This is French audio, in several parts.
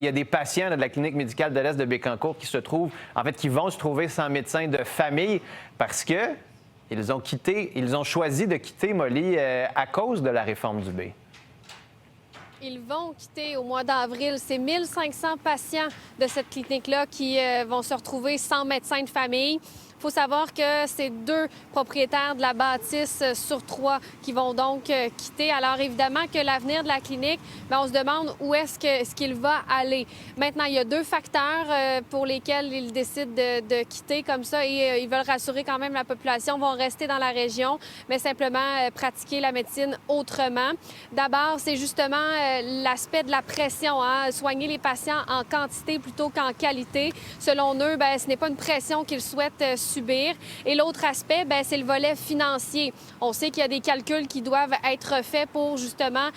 Il y a des patients là, de la clinique médicale de l'Est de Bécancour qui vont se trouver sans médecin de famille parce que ils ont choisi de quitter Molly à cause de la réforme Dubé. Ils vont quitter au mois d'avril. C'est 1500 patients de cette clinique-là qui vont se retrouver sans médecin de famille. Il faut savoir que c'est 2 propriétaires de la bâtisse sur 3 qui vont donc quitter. Alors évidemment que l'avenir de la clinique, bien, on se demande où est-ce qu'il va aller. Maintenant, il y a 2 facteurs pour lesquels ils décident de quitter comme ça et ils veulent rassurer quand même la population, vont rester dans la région, mais simplement pratiquer la médecine autrement. D'abord, c'est justement l'aspect de la pression, hein? Soigner les patients en quantité plutôt qu'en qualité. Selon eux, bien, ce n'est pas une pression qu'ils souhaitent subir. Et l'autre aspect, bien, c'est le volet financier. On sait qu'il y a des calculs qui doivent être faits pour justement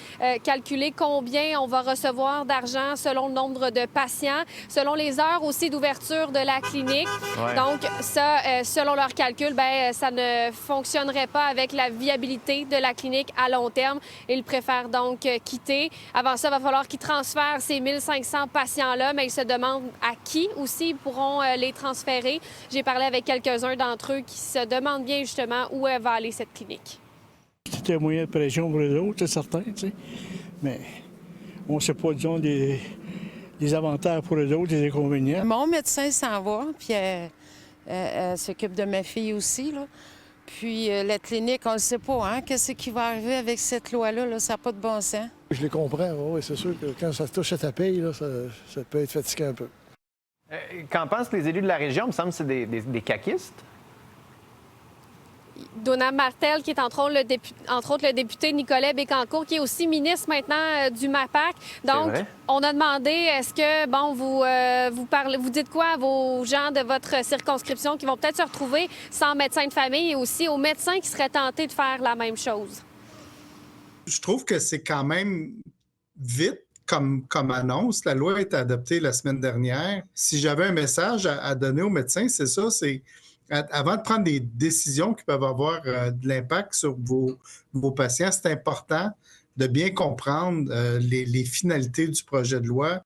calculer combien on va recevoir d'argent selon le nombre de patients, selon les heures aussi d'ouverture de la clinique. Ouais. Donc ça, selon leurs calculs, bien, ça ne fonctionnerait pas avec la viabilité de la clinique à long terme. Ils préfèrent donc quitter. Avant ça, il va falloir qu'ils transfèrent ces 1500 patients-là, mais ils se demandent à qui aussi ils pourront les transférer. J'ai parlé avec quelques-uns d'entre eux qui se demandent bien justement où va aller cette clinique. C'était un moyen de pression pour les autres, c'est certain, tu sais. Mais on ne sait pas, disons, des avantages pour les autres, des inconvénients. Mon médecin s'en va, puis elle s'occupe de ma fille aussi, là. Puis la clinique, on ne sait pas, hein, qu'est-ce qui va arriver avec cette loi-là, là, ça n'a pas de bon sens. Je les comprends, oui, c'est sûr que quand ça touche à ta paye, là, ça peut être fatigant un peu. Qu'en pensent les élus de la région? Il me semble que c'est des caquistes. Donald Martel, qui est entre autres le député Nicolas Bécancour, qui est aussi ministre maintenant du MAPAC. Donc, on a demandé, est-ce que, bon, vous dites quoi à vos gens de votre circonscription qui vont peut-être se retrouver sans médecin de famille et aussi aux médecins qui seraient tentés de faire la même chose? Je trouve que c'est quand même vite comme annonce. La loi a été adoptée la semaine dernière. Si j'avais un message à donner aux médecins, c'est ça, c'est avant de prendre des décisions qui peuvent avoir de l'impact sur vos patients, c'est important de bien comprendre les finalités du projet de loi.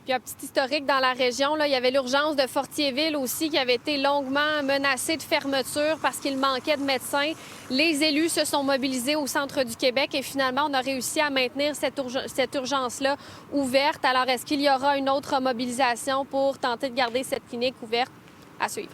Puis un petit historique dans la région, là, il y avait l'urgence de Fortierville aussi qui avait été longuement menacée de fermeture parce qu'il manquait de médecins. Les élus se sont mobilisés au centre du Québec et finalement, on a réussi à maintenir cette urgence-là ouverte. Alors, est-ce qu'il y aura une autre mobilisation pour tenter de garder cette clinique ouverte? À suivre.